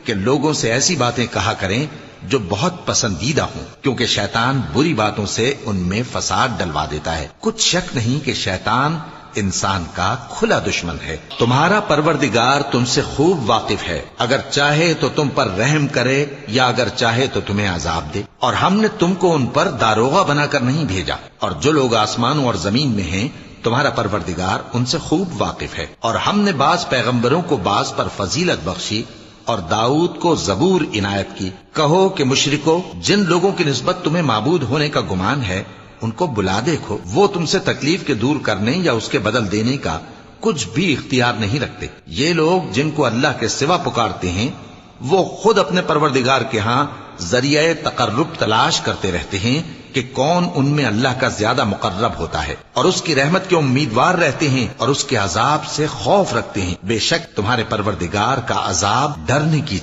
کہ لوگوں سے ایسی باتیں کہا کریں جو بہت پسندیدہ ہوں، کیونکہ شیطان بری باتوں سے ان میں فساد ڈلوا دیتا ہے۔ کچھ شک نہیں کہ شیطان انسان کا کھلا دشمن ہے۔ تمہارا پروردگار تم سے خوب واقف ہے، اگر چاہے تو تم پر رحم کرے یا اگر چاہے تو تمہیں عذاب دے، اور ہم نے تم کو ان پر داروغہ بنا کر نہیں بھیجا، اور جو لوگ آسمانوں اور زمین میں ہیں تمہارا پروردگار ان سے خوب واقف ہے۔ اور ہم نے بعض پیغمبروں کو بعض پر فضیلت بخشی اور داؤد کو زبور عنایت کی۔ کہو کہ مشرکو، جن لوگوں کی نسبت تمہیں معبود ہونے کا گمان ہے ان کو بلا دیکھو، وہ تم سے تکلیف کے دور کرنے یا اس کے بدل دینے کا کچھ بھی اختیار نہیں رکھتے۔ یہ لوگ جن کو اللہ کے سوا پکارتے ہیں وہ خود اپنے پروردگار کے ہاں ذریعہ تقرب تلاش کرتے رہتے ہیں کہ کون ان میں اللہ کا زیادہ مقرب ہوتا ہے، اور اس کی رحمت کے امیدوار رہتے ہیں اور اس کے عذاب سے خوف رکھتے ہیں۔ بے شک تمہارے پروردگار کا عذاب ڈرنے کی